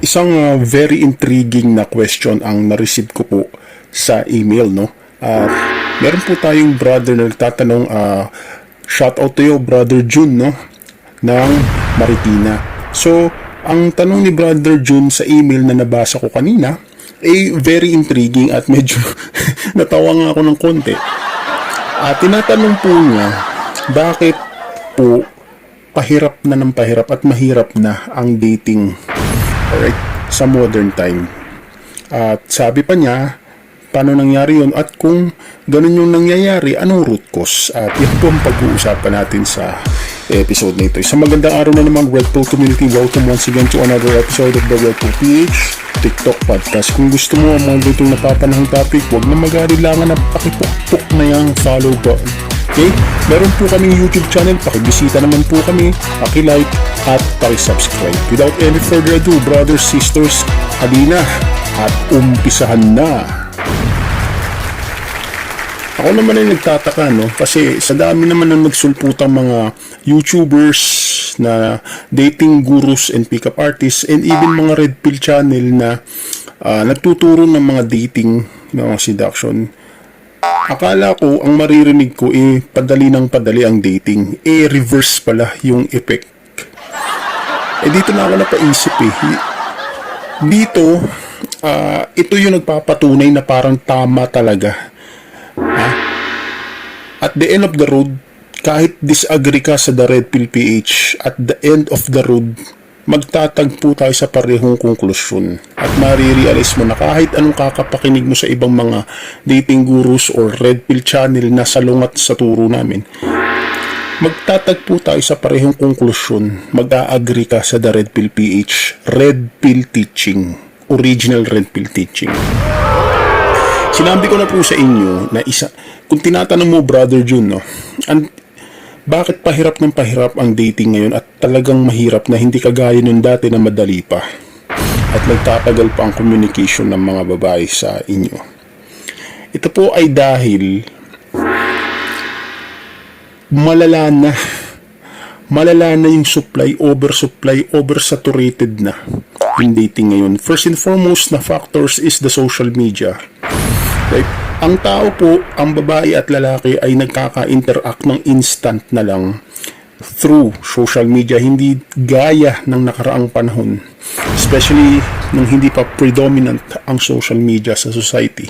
isang very intriguing na question ang na-receive ko po sa email, no? Meron po tayong brother na nagtatanong, shout out to you, Brother June, no? Ng Marikina. So, ang tanong ni Brother June sa email na nabasa ko kanina ay very intriguing at medyo natawa nga ako ng konti. Tinatanong po niya, bakit po pahirap na ng pahirap at mahirap na ang dating, alright, sa modern time. At sabi pa niya, paano nangyari yun? At kung ganun yung nangyayari, anong root cause? At yan po ang pag-uusapan natin sa episode na ito. Isang magandang araw na naman, Red Pill Community. Welcome once again to another episode of the Red Pill PH TikTok Podcast. Kung gusto mo ang mga ganitong napapanahang topic, huwag na mag-arilangan na pakipukpuk na yung follow button. Okay? Meron po kaming YouTube channel. Pakibisita naman po kami. Paki-like at paki-subscribe. Without any further ado, brothers, sisters, halina at umpisahan na. Ako naman ay nagtataka, no? Kasi sa dami naman ng nagsulputang mga YouTubers na dating gurus and pick-up artists and even mga Red Pill channel na nagtuturo ng mga dating mga seduction. Akala ko, ang maririnig ko padali ng padali ang dating. Reverse pala yung effect. Dito na ako napaisip Dito, ito yung nagpapatunay na parang tama talaga. At the end of the road, kahit disagree ka sa The Red Pill PH, at the end of the road, magtatagpo tayo sa parehong konklusyon. At marirealize mo na kahit anong kakapakinig mo sa ibang mga dating gurus or Red Pill channel na salungat sa turo namin, magtatagpo tayo sa parehong konklusyon. Mag-a-agree ka sa The Red Pill PH, Red Pill Teaching, original Red Pill Teaching. Sinabi ko na po sa inyo na kung tinatanong mo, Brother June, no, bakit pahirap ng pahirap ang dating ngayon at talagang mahirap na hindi kagaya nung dati na madali pa at nagtatagal pa ang communication ng mga babae sa inyo? Ito po ay dahil malala na yung supply, oversaturated na yung dating ngayon. First and foremost na factors is the social media. Right? Ang tao po, ang babae at lalaki ay nagkaka-interact ng instant na lang through social media, hindi gaya ng nakaraang panahon, especially nung hindi pa predominant ang social media sa society.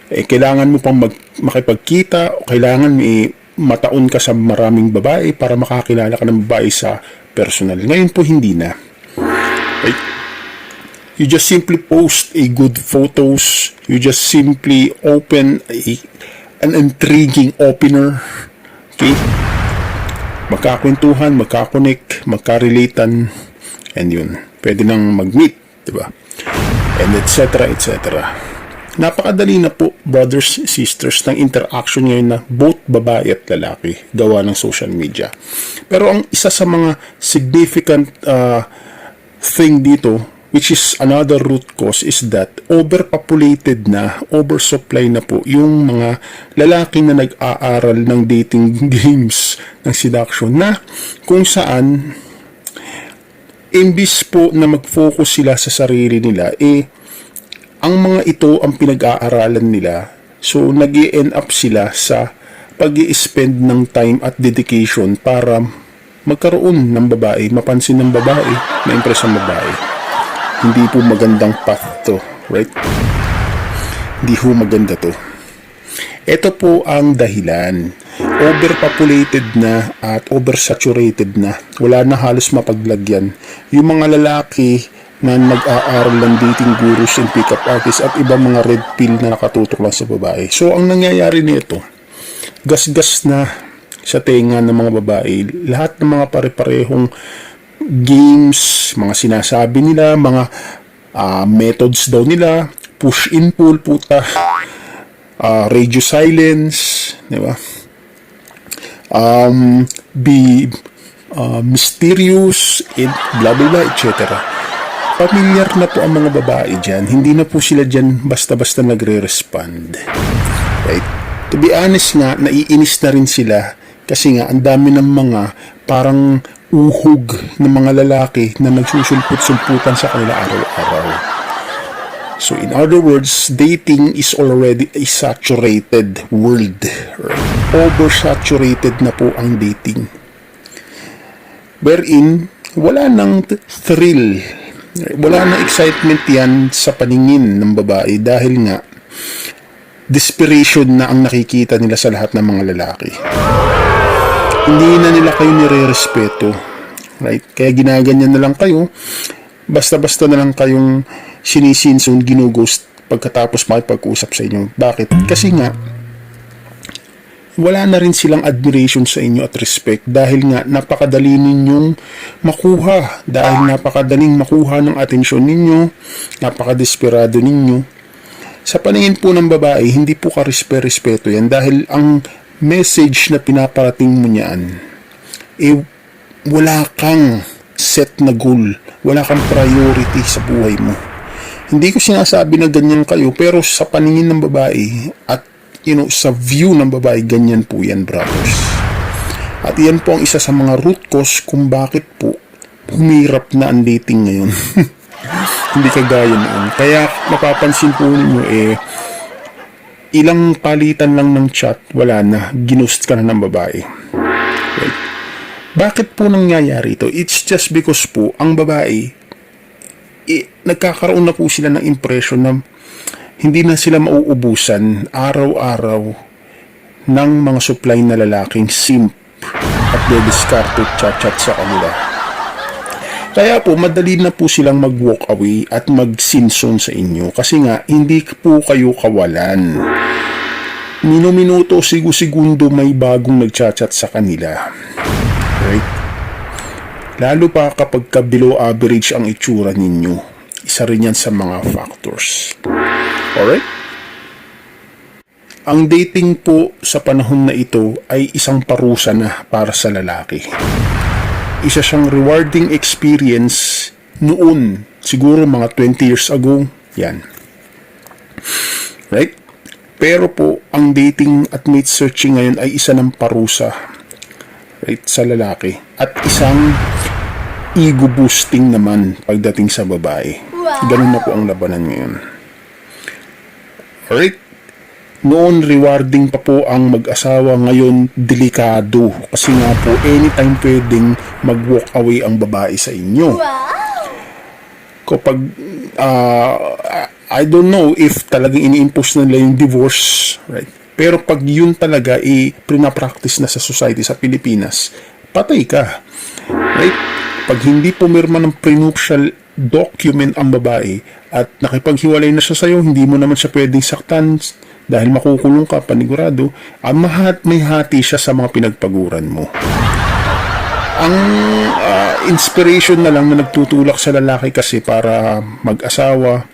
Kailangan mo pang makipagkita o kailangan mataon ka sa maraming babae para makakilala ka ng babae sa personal. Ngayon po hindi na. Right? You just simply post a good photos. You just simply open an intriguing opener. Okay? Magkakwentuhan, magkakonek, magkarelatan, and yun. Pwede nang mag-meet, diba? And etc. Napakadali na po, brothers, sisters, ng interaction ngayon na both babae at lalaki gawa ng social media. Pero ang isa sa mga significant thing dito, which is another root cause, is that overpopulated na, oversupply na po yung mga lalaki na nag-aaral ng dating games ng seduction na kung saan imbis po na mag-focus sila sa sarili nila, ang mga ito ang pinag-aaralan nila. So, nag-i-end up sila sa pag-i-spend ng time at dedication para magkaroon ng babae, mapansin ng babae, ma-impress ang babae. Hindi po magandang path to, right? Hindi po maganda to. Ito po ang dahilan. Overpopulated na at oversaturated na. Wala na halos mapaglagyan. Yung mga lalaki na nag-aaral ng dating gurus and pick-up artists at ibang mga red pill na nakatutok lang sa babae. So, ang nangyayari nito, gas-gas na sa tenga ng mga babae. Lahat ng mga pare-parehong games, mga sinasabi nila, mga methods daw nila, push in pull, puta, radio silence, di ba? Be mysterious, and blah blah blah, etc. Pamilyar na po ang mga babae dyan. Hindi na po sila dyan basta-basta nagre-respond. Right? To be honest nga, naiinis na rin sila kasi nga ang dami ng mga parang uhog ng mga lalaki na nagsusulput-sulputan sa kanila araw-araw. So in other words, dating is already a saturated world. Right? Oversaturated na po ang dating. Wherein, wala nang thrill. Wala nang excitement yan sa paningin ng babae dahil nga, desperation na ang nakikita nila sa lahat ng mga lalaki. Hindi na nila kayo nire-respeto. Right? Kaya ginaganyan na lang kayo. Basta-basta na lang kayong sinisinsun, ginughost pagkatapos makipag-usap sa inyo. Bakit? Kasi nga, wala na rin silang admiration sa inyo at respect dahil nga napakadali ninyong makuha. Dahil napakadaling makuha ng atensyon ninyo, napakadesperado ninyo. Sa paningin po ng babae, hindi po ka-respeto yan dahil ang message na pinaparating mo niyan, wala kang set na goal, wala kang priority sa buhay mo. Hindi ko sinasabi na ganyan kayo, pero sa paningin ng babae at sa view ng babae, ganyan po yan, brothers. At yan po ang isa sa mga root cause kung bakit po humirap na ang dating ngayon. Hindi kagaya noon. Kaya mapapansin po ninyo ilang palitan lang ng chat, wala na, ginost ka na ng babae. Right? Bakit po nangyayari ito? It's just because po, ang babae, nagkakaroon na po sila ng impression na hindi na sila mauubusan araw-araw ng mga supply na lalaking simp at dediskarte chat-chat sa kanila. Kaya po, madali na po silang mag-walk away at mag-sinson sa inyo kasi nga, hindi po kayo kawalan. Minuto, segundo may bagong nag-chat-chat sa kanila. Right? Lalo pa kapag below average ang itsura ninyo. Isa rin yan sa mga factors. Alright? Ang dating po sa panahon na ito ay isang parusa na para sa lalaki. Isa siyang rewarding experience noon, siguro mga 20 years ago, yan. Right? Pero po, ang dating at mate searching ngayon ay isa ng parusa, right, sa lalaki. At isang ego boosting naman pagdating sa babae. Ganun na po ang labanan ngayon. Alright? Noon, rewarding pa po ang mag-asawa. Ngayon, delikado. Kasi nga po, anytime pwedeng mag-walk away ang babae sa inyo. Kapag, I don't know if talagang ini-impose nila yung divorce, right? Pero pag yun talaga, prinapractice na sa society sa Pilipinas, patay ka. Right? Pag hindi pumirma ng prenuptial document ang babae at nakipaghiwalay na siya sa'yo, hindi mo naman siya pwedeng saktan dahil makukulong ka, panigurado, may hati siya sa mga pinagpaguran mo. Ang inspiration na lang na nagtutulak sa lalaki kasi para mag-asawa,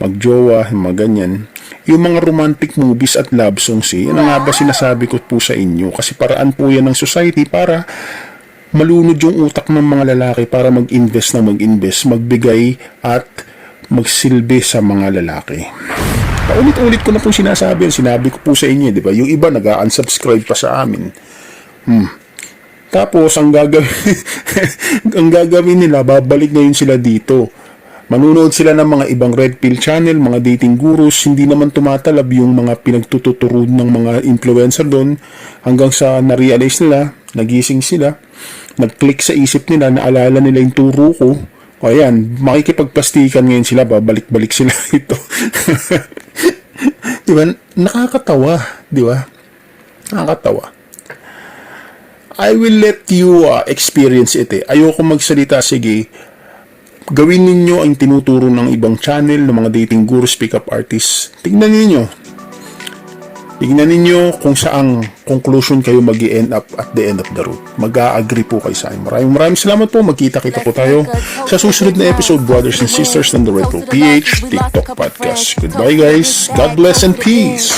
mag-jowa, mga ganyan, yung mga romantic movies at love songs, yan nga ba sinasabi ko po sa inyo? Kasi paraan po yan ng society para malunod yung utak ng mga lalaki para mag-invest, magbigay at magsilbi sa mga lalaki. Paulit-ulit ko na po sinasabi ko po sa inyo, di ba? Yung iba nag-unsubscribe pa sa amin. Tapos, ang gagawin nila, babalik ngayon sila dito. Manunood sila ng mga ibang red pill channel, mga dating gurus, hindi naman tumatalab yung mga pinagtututuro ng mga influencer doon, hanggang sa na-realize nila, nagising sila, nag-click sa isip nila, naalala nila yung turo ko. O ayan, makikipagplastikan ngayon sila, babalik-balik sila ito. Diba? Nakakatawa, diba? Nakakatawa. I will let you experience it. Ayoko magsalita, sige. Gawin ninyo ang tinuturo ng ibang channel, ng mga dating gurus, pick-up artists. Tingnan ninyo kung saang conclusion kayo mag-i-end up at the end of the road. Mag-a-agree po kayo sa akin. Maraming salamat po. Magkita-kita po tayo sa susunod na episode, Brothers and Sisters ng The Red Pill PH TikTok Podcast. Goodbye guys. God bless and peace.